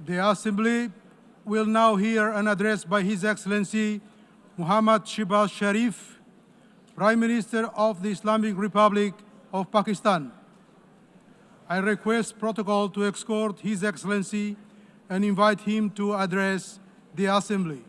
The Assembly will now hear an address by His Excellency Muhammad Shehbaz Sharif, Prime Minister of the Islamic Republic of Pakistan. I request protocol to escort His Excellency and invite him to address the Assembly.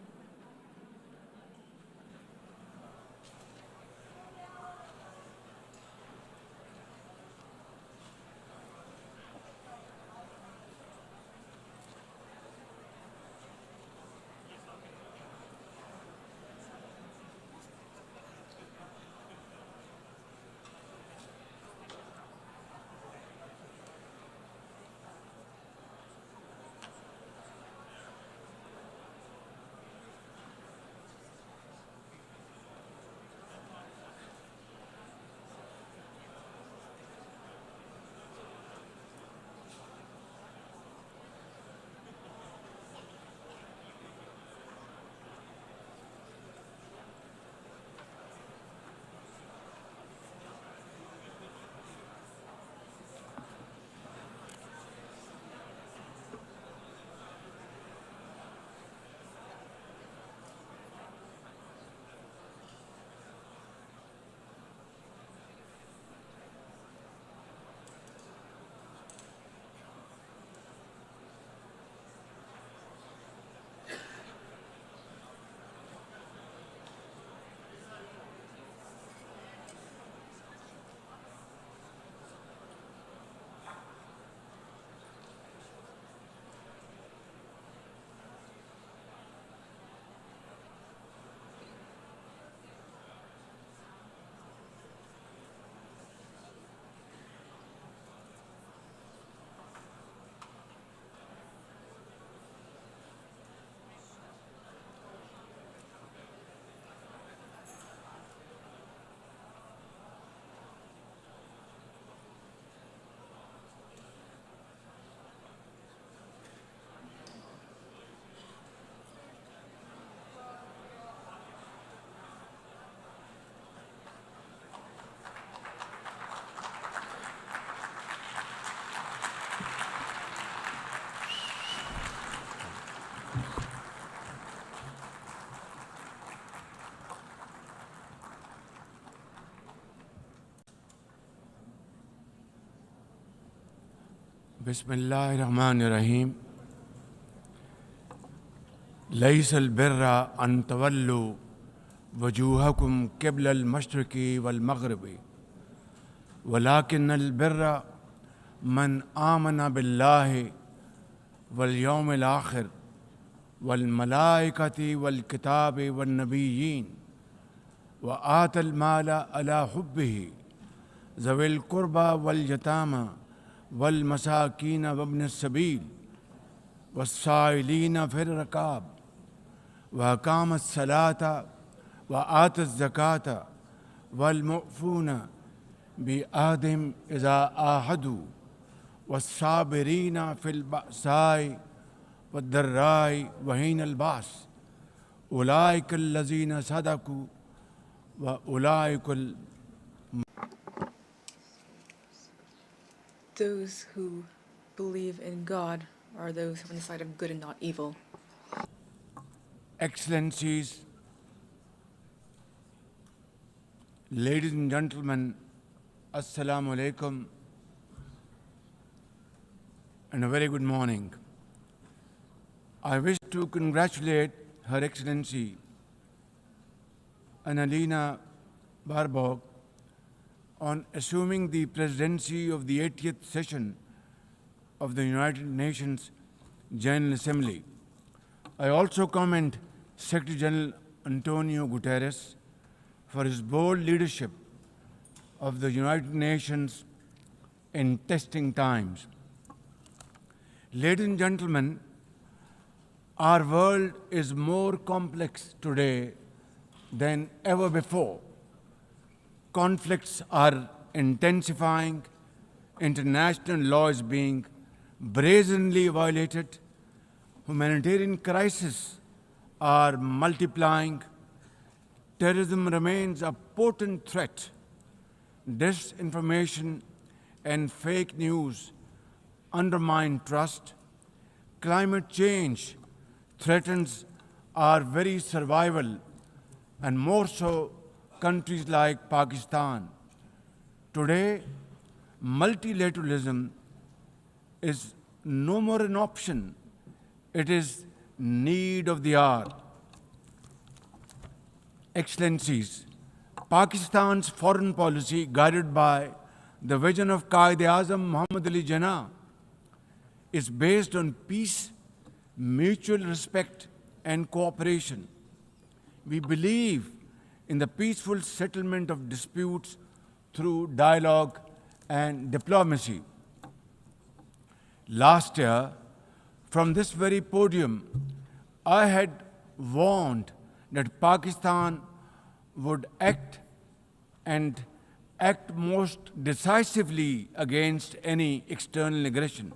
Bismillahirrahmanirrahim. ليس البر أن تولوا وجوهكم قبل المشرق والمغرب ولكن البر من آمن بالله واليوم الآخر والملائكة والكتاب والنبيين وآتى المال على حبه ذوي القربى واليتامى والمساكين وابن السبيل والسائلين في الركاب وأقام الصلاة وآتى الزكاة والمؤفون بعهدهم إذا عاهدوا والصابرين في البأساء والضراء وحين البأس أولئك الذين صدقوا وأولئك Those who believe in God are those who are on the side of good and not evil. Excellencies, ladies and gentlemen, Assalamu alaikum and a very good morning. I wish to congratulate Her Excellency Annalena Baerbock on assuming the presidency of the 80th session of the United Nations General Assembly. I also commend Secretary General Antonio Guterres for his bold leadership of the United Nations in testing times. Ladies and gentlemen, our world is more complex today than ever before. Conflicts are intensifying, international law is being brazenly violated, humanitarian crises are multiplying, terrorism remains a potent threat, disinformation and fake news undermine trust, climate change threatens our very survival, and more so countries like Pakistan. Today, multilateralism is no more an option. It is need of the hour. Excellencies, Pakistan's foreign policy, guided by the vision of Quaid-e-Azam Muhammad Ali Jinnah, is based on peace, mutual respect, and cooperation. We believe in the peaceful settlement of disputes through dialogue and diplomacy. Last year, from this very podium, I had warned that Pakistan would act most decisively against any external aggression.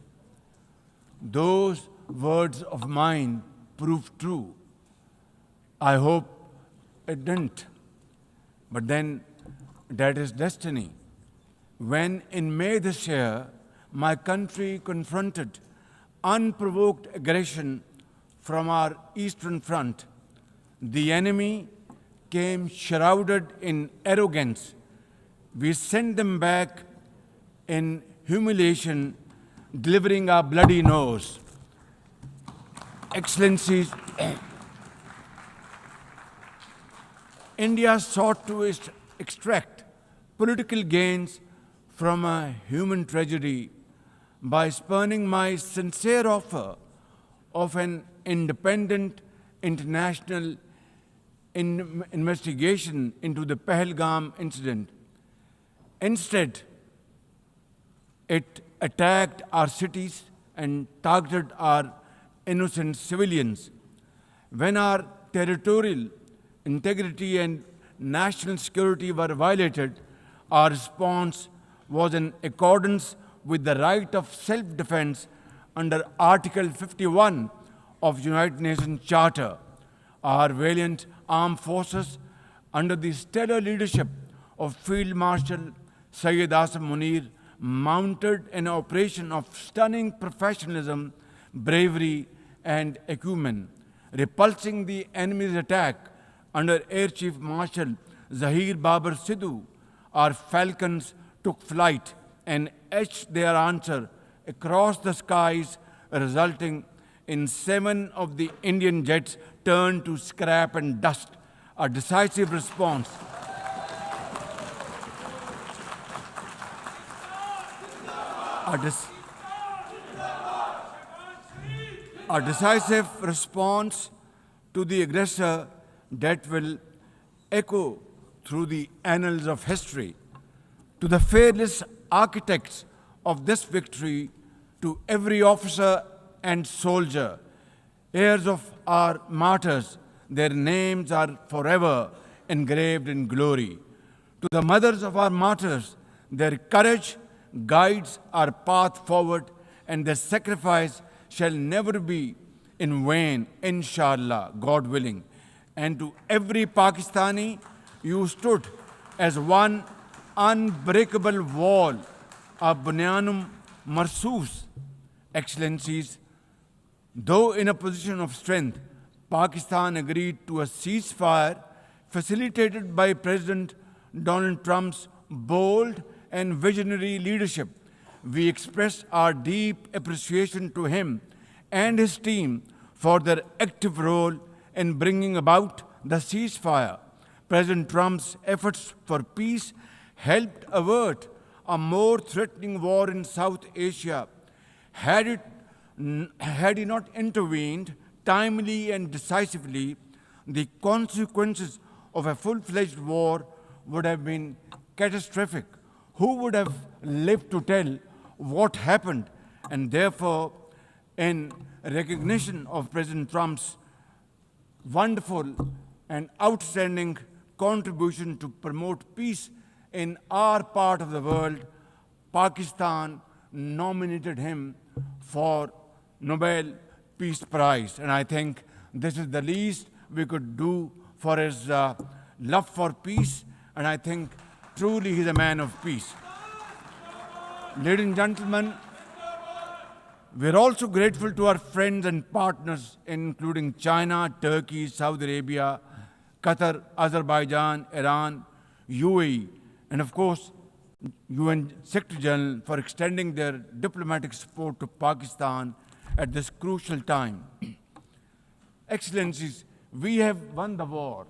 Those words of mine proved true. I hope it didn't. But then that is destiny. When in May this year, my country confronted unprovoked aggression from our eastern front, the enemy came shrouded in arrogance. We sent them back in humiliation, delivering our bloody nose. Excellencies, India sought to extract political gains from a human tragedy by spurning my sincere offer of an independent international investigation into the Pahalgam incident. Instead, it attacked our cities and targeted our innocent civilians. When our territorial integrity and national security were violated, our response was in accordance with the right of self-defense under Article 51 of United Nations Charter. Our valiant armed forces, under the stellar leadership of Field Marshal Syed Asim Munir, mounted an operation of stunning professionalism, bravery, and acumen. Repulsing the enemy's attack under Air Chief Marshal Zahir Babar Sidhu, our falcons took flight and etched their answer across the skies, resulting in 7 of the Indian jets turned to scrap and dust. A decisive response. A decisive response to the aggressor that will echo through the annals of history. To the fearless architects of this victory, to every officer and soldier, heirs of our martyrs, their names are forever engraved in glory. To the mothers of our martyrs, their courage guides our path forward, and their sacrifice shall never be in vain, inshallah, God willing. And to every Pakistani, you stood as one unbreakable wall, a bunyanum marsus. Excellencies, though in a position of strength, Pakistan agreed to a ceasefire facilitated by President Donald Trump's bold and visionary leadership. We express our deep appreciation to him and his team for their active role in bringing about the ceasefire. President Trump's efforts for peace helped avert a more threatening war in South Asia. Had he not intervened timely and decisively, the consequences of a full-fledged war would have been catastrophic. Who would have lived to tell what happened? And therefore, in recognition of President Trump's wonderful and outstanding contribution to promote peace in our part of the world, Pakistan nominated him for Nobel Peace Prize. And I think this is the least we could do for his love for peace. And I think truly he's a man of peace. Ladies and gentlemen, We're also grateful to our friends and partners, including China, Turkey, Saudi Arabia, Qatar, Azerbaijan, Iran, UAE, and of course, UN Secretary General for extending their diplomatic support to Pakistan at this crucial time. Excellencies, we have won the war,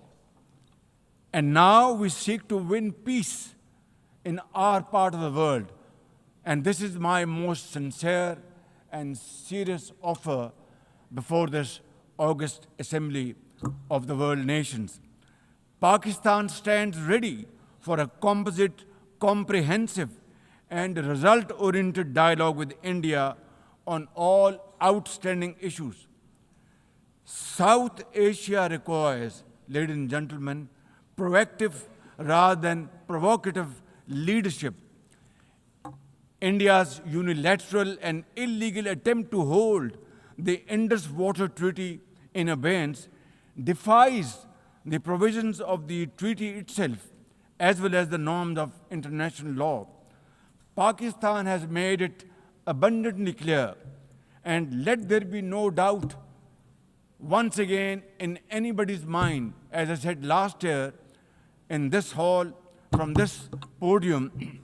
and now we seek to win peace in our part of the world. And this is my most sincere and serious offer before this August Assembly of the World Nations. Pakistan stands ready for a composite, comprehensive, and result-oriented dialogue with India on all outstanding issues. South Asia requires, ladies and gentlemen, proactive rather than provocative leadership. India's unilateral and illegal attempt to hold the Indus Water Treaty in abeyance defies the provisions of the treaty itself as well as the norms of international law. Pakistan has made it abundantly clear, and let there be no doubt once again in anybody's mind, as I said last year in this hall, from this podium,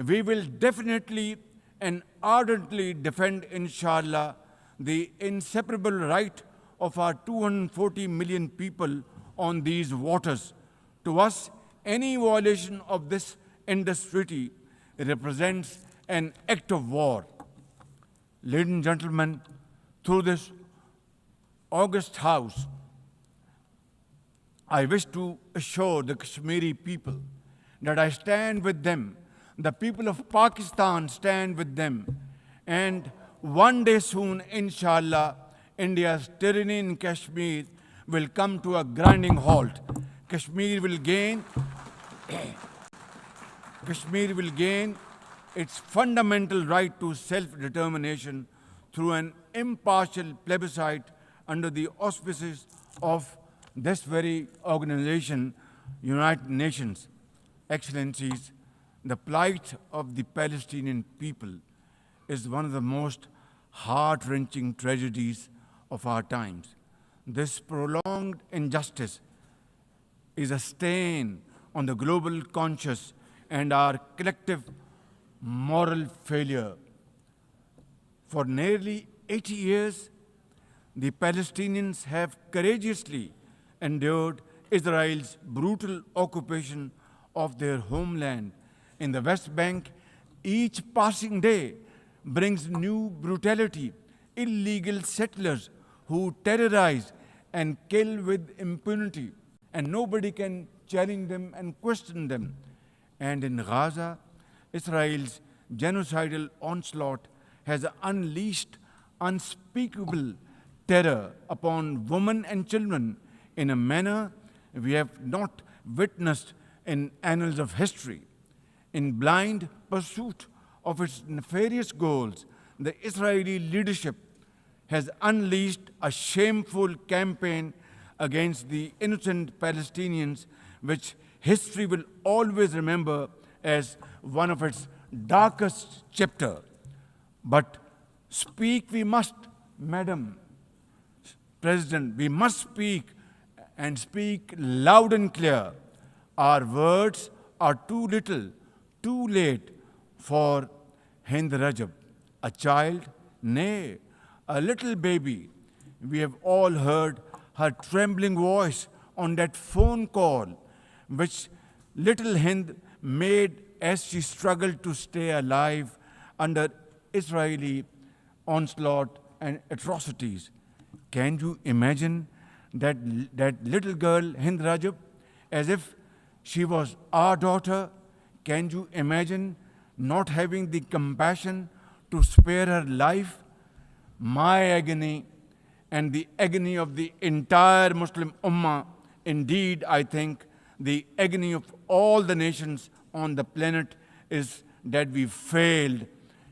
we will definitely and ardently defend, inshallah, the inseparable right of our 240 million people on these waters. To us, any violation of this Indus Treaty represents an act of war. Ladies and gentlemen, through this august House, I wish to assure the Kashmiri people that I stand with them. The people of Pakistan stand with them. And one day soon, inshallah, India's tyranny in Kashmir will come to a grinding halt. Kashmir will gain its fundamental right to self-determination through an impartial plebiscite under the auspices of this very organization, United Nations. Excellencies, the plight of the Palestinian people is one of the most heart-wrenching tragedies of our times. This prolonged injustice is a stain on the global conscience and our collective moral failure. For nearly 80 years, the Palestinians have courageously endured Israel's brutal occupation of their homeland in the West Bank. Each passing day brings new brutality, illegal settlers who terrorize and kill with impunity, and nobody can challenge them and question them. And in Gaza, Israel's genocidal onslaught has unleashed unspeakable terror upon women and children in a manner we have not witnessed in annals of history. In blind pursuit of its nefarious goals, the Israeli leadership has unleashed a shameful campaign against the innocent Palestinians, which history will always remember as one of its darkest chapters. But speak we must, Madam President, we must speak and speak loud and clear. Our words are too little, too late for Hind Rajab, a child, nay, a little baby. We have all heard her trembling voice on that phone call, which little Hind made as she struggled to stay alive under Israeli onslaught and atrocities. Can you imagine that little girl, Hind Rajab, as if she was our daughter? Can you imagine not having the compassion to spare her life? My agony and the agony of the entire Muslim Ummah, indeed, I think, the agony of all the nations on the planet is that we failed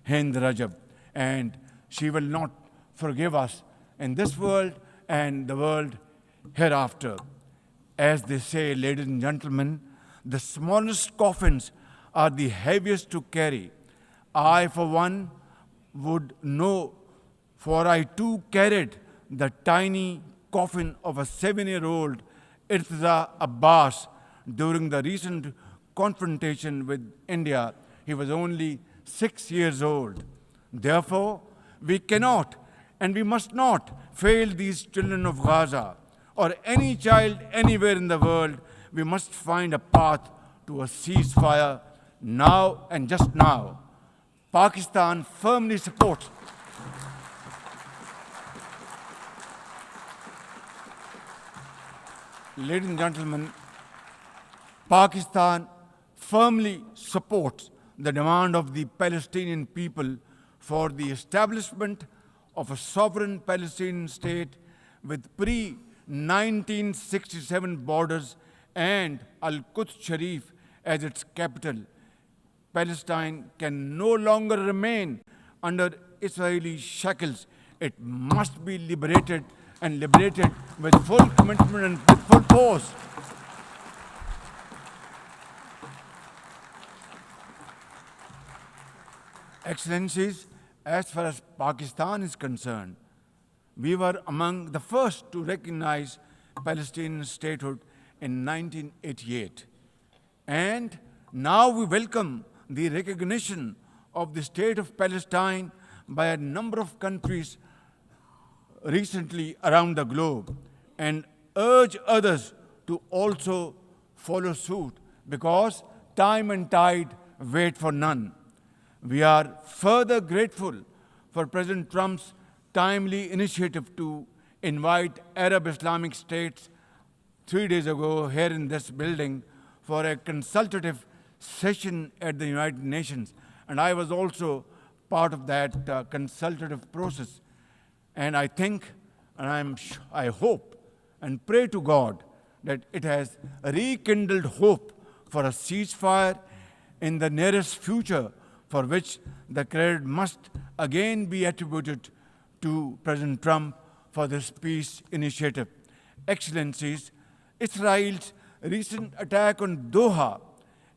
Hind Rajab, and she will not forgive us in this world and the world hereafter. As they say, ladies and gentlemen, the smallest coffins are the heaviest to carry. I, for one, would know for I too carried the tiny coffin of a 7-year-old Irtiza Abbas during the recent confrontation with India. He was only 6 years old. Therefore, we cannot and we must not fail these children of Gaza or any child anywhere in the world. We must find a path to a ceasefire now and just now. Pakistan firmly supports Ladies and gentlemen, Pakistan firmly supports the demand of the Palestinian people for the establishment of a sovereign Palestinian state with pre-1967 borders and Al-Quds Sharif as its capital. Palestine can no longer remain under Israeli shackles. It must be liberated and liberated with full commitment and with full force. Excellencies, as far as Pakistan is concerned, we were among the first to recognize Palestinian statehood in 1988. And now we welcome the recognition of the state of Palestine by a number of countries recently around the globe and urge others to also follow suit because time and tide wait for none. We are further grateful for President Trump's timely initiative to invite Arab Islamic states 3 days ago here in this building for a consultative session at the United Nations. And I was also part of that consultative process. And I think, and I hope and pray to God that it has rekindled hope for a ceasefire in the nearest future, for which the credit must again be attributed to President Trump for this peace initiative. Excellencies, Israel's recent attack on Doha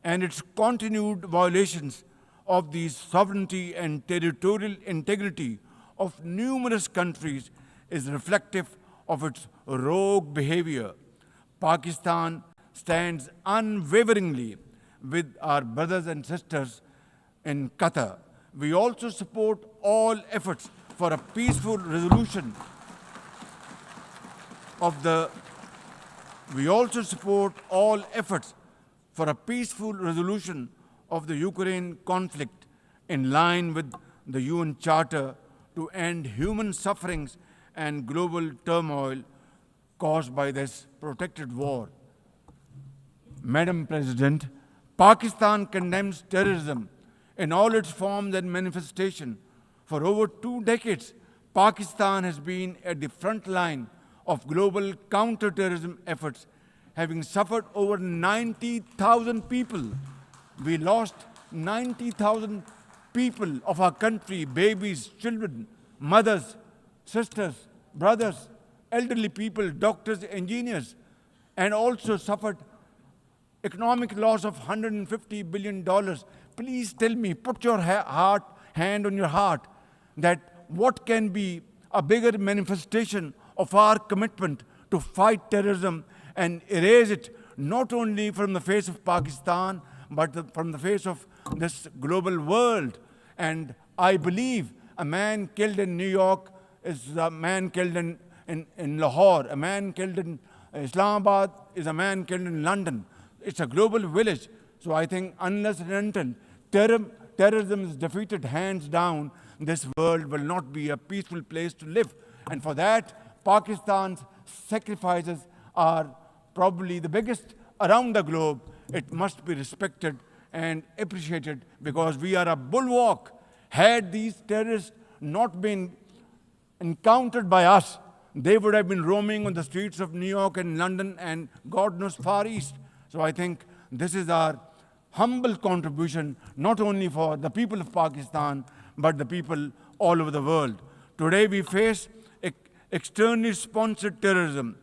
and its continued violations of the sovereignty and territorial integrity of numerous countries is reflective of its rogue behavior. Pakistan stands unwaveringly with our brothers and sisters in Qatar. We also support all efforts for a peaceful resolution of the Ukraine conflict in line with the UN Charter to end human sufferings and global turmoil caused by this protracted war. Madam President, Pakistan condemns terrorism in all its forms and manifestation. For over 2 decades, Pakistan has been at the front line of global counter-terrorism efforts, having suffered over 90,000 people. We lost 90,000 people of our country, babies, children, mothers, sisters, brothers, elderly people, doctors, engineers, and also suffered economic loss of $150 billion. Please tell me, put your hand on your heart, that what can be a bigger manifestation of our commitment to fight terrorism and erase it not only from the face of Pakistan, but from the face of this global world. And I believe a man killed in New York is a man killed in Lahore, a man killed in Islamabad is a man killed in London. It's a global village. So I think unless and until terrorism is defeated hands down, this world will not be a peaceful place to live. And for that, Pakistan's sacrifices are probably the biggest around the globe. It must be respected and appreciated because we are a bulwark. Had these terrorists not been encountered by us, they would have been roaming on the streets of New York and London and God knows Far East. So I think this is our humble contribution, not only for the people of Pakistan, but the people all over the world. Today we face externally sponsored terrorism,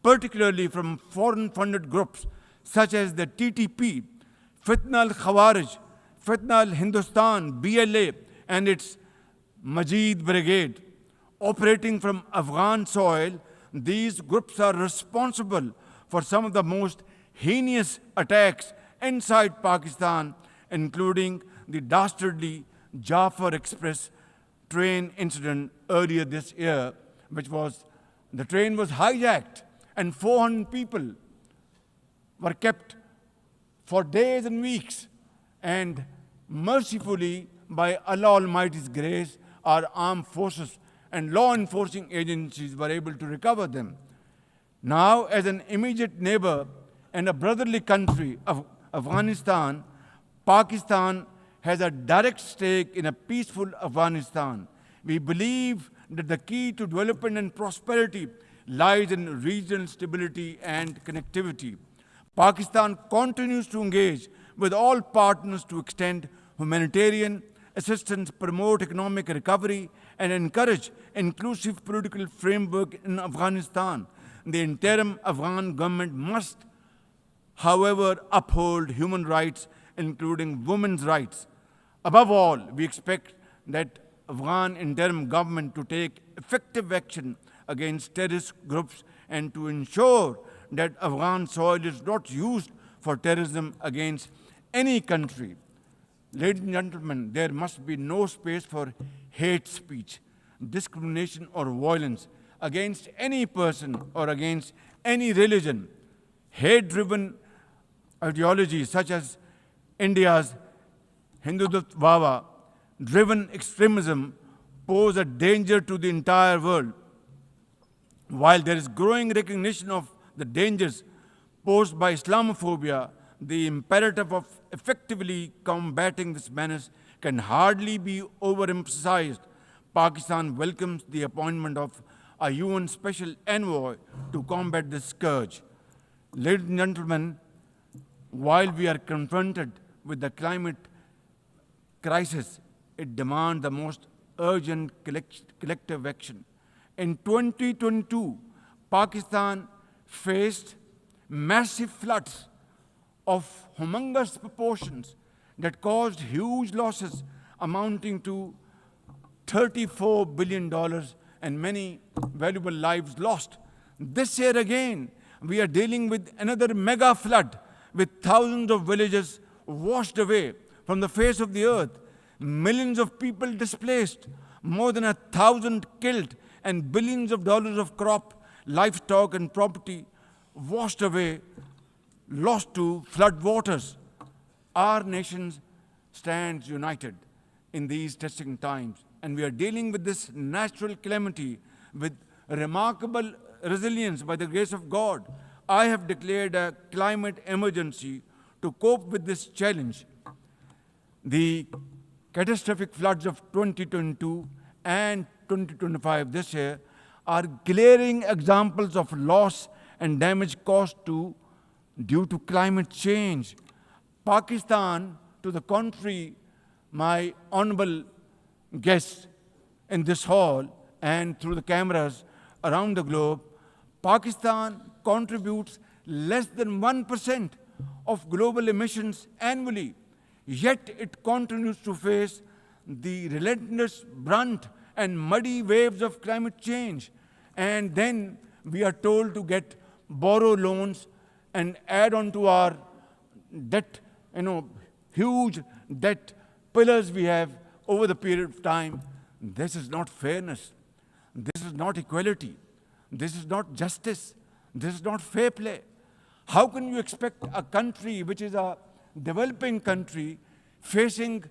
particularly from foreign-funded groups such as the TTP, Fitna al-Khawarij, Fitna al-Hindustan, BLA, and its Majid Brigade. Operating from Afghan soil, these groups are responsible for some of the most heinous attacks inside Pakistan, including the dastardly Jafar Express train incident earlier this year, the train was hijacked and 400 people were kept for days and weeks. And mercifully, by Allah Almighty's grace, our armed forces and law enforcing agencies were able to recover them. Now, as an immediate neighbor and a brotherly country of Afghanistan, Pakistan has a direct stake in a peaceful Afghanistan. We believe that the key to development and prosperity lies in regional stability and connectivity. Pakistan continues to engage with all partners to extend humanitarian assistance, promote economic recovery, and encourage inclusive political framework in Afghanistan. The interim Afghan government must, however, uphold human rights, including women's rights. Above all, we expect that Afghan interim government to take effective action against terrorist groups and to ensure that Afghan soil is not used for terrorism against any country. Ladies and gentlemen, there must be no space for hate speech, discrimination, or violence against any person or against any religion. Hate-driven ideologies such as India's Hindutva-driven extremism pose a danger to the entire world. While there is growing recognition of the dangers posed by Islamophobia, the imperative of effectively combating this menace can hardly be overemphasized. Pakistan welcomes the appointment of a UN Special Envoy to combat this scourge. Ladies and gentlemen, while we are confronted with the climate crisis, it demands the most urgent collective action. In 2022, Pakistan faced massive floods of humongous proportions that caused huge losses amounting to $34 billion and many valuable lives lost. This year again, we are dealing with another mega flood with thousands of villages washed away from the face of the earth, millions of people displaced, more than 1,000 killed, and billions of dollars of crop, livestock, and property washed away, lost to flood waters. Our nation stands united in these testing times, and we are dealing with this natural calamity with remarkable resilience by the grace of God. I have declared a climate emergency to cope with this challenge. The catastrophic floods of 2022 and 2025 this year are glaring examples of loss and damage caused due to climate change. Pakistan, to the contrary, my honorable guests in this hall and through the cameras around the globe, Pakistan contributes less than 1% of global emissions annually, yet it continues to face the relentless brunt and muddy waves of climate change. And then we are told to borrow loans and add on to our debt, huge debt pillars we have over the period of time. This is not fairness. This is not equality. This is not justice. This is not fair play. How can you expect a country which is a developing country facing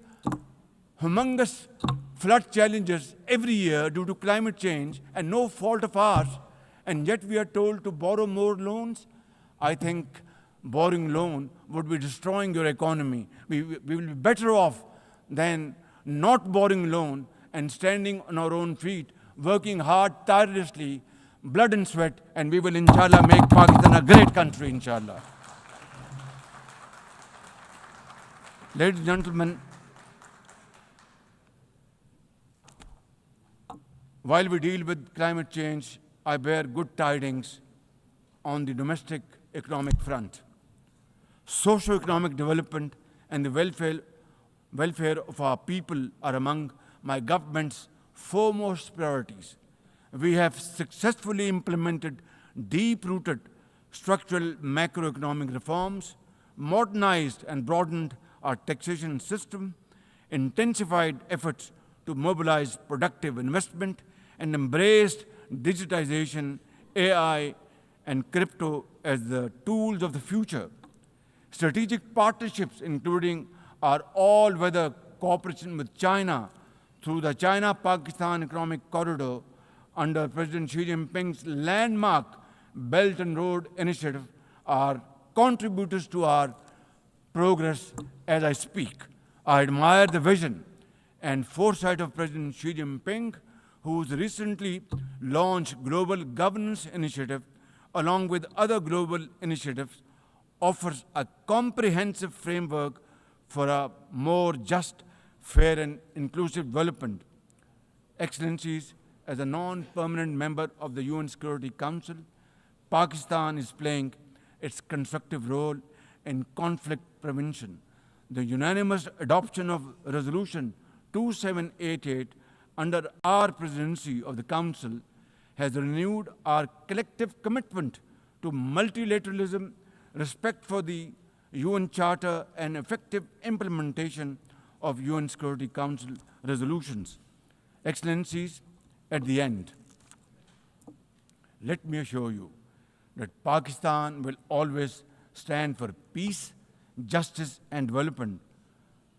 humongous flood challenges every year due to climate change and no fault of ours, and yet we are told to borrow more loans? I think borrowing loan would be destroying your economy. We will be better off than not borrowing loan and standing on our own feet, working hard, tirelessly, blood and sweat, and we will, inshallah, make Pakistan a great country, inshallah. Ladies and gentlemen, while we deal with climate change, I bear good tidings on the domestic economic front. Socio-economic development and the welfare of our people are among my government's foremost priorities. we have successfully implemented deep-rooted structural macroeconomic reforms, modernized and broadened our taxation system, intensified efforts to mobilize productive investment, and embraced digitization, AI, and crypto as the tools of the future. Strategic partnerships, including our all-weather cooperation with China through the China-Pakistan Economic Corridor under President Xi Jinping's landmark Belt and Road Initiative, are contributors to our progress as I speak. I admire the vision and foresight of President Xi Jinping, whose recently launched Global Governance Initiative, along with other global initiatives, offers a comprehensive framework for a more just, fair, and inclusive development. Excellencies, as a non-permanent member of the UN Security Council, Pakistan is playing its constructive role in conflict prevention. The unanimous adoption of Resolution 2788 under our presidency of the Council has renewed our collective commitment to multilateralism, respect for the UN Charter, and effective implementation of UN Security Council resolutions. Excellencies, at the end, let me assure you that Pakistan will always stand for peace, justice, and development,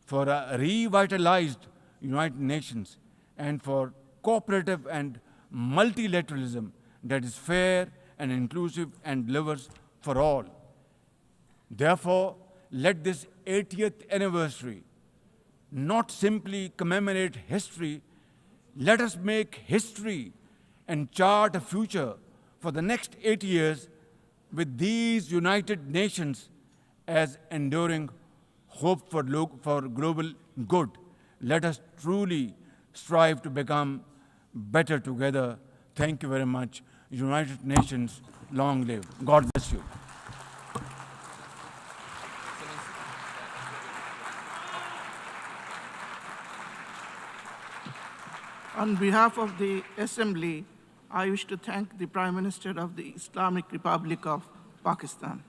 for a revitalized United Nations, and for cooperative and multilateralism that is fair and inclusive and delivers for all. Therefore, let this 80th anniversary not simply commemorate history, let us make history and chart a future for the next 80 years with these United Nations as enduring hope for global good. Let us truly strive to become better together. Thank you very much. United Nations, long live. God bless you. On behalf of the Assembly, I wish to thank the Prime Minister of the Islamic Republic of Pakistan.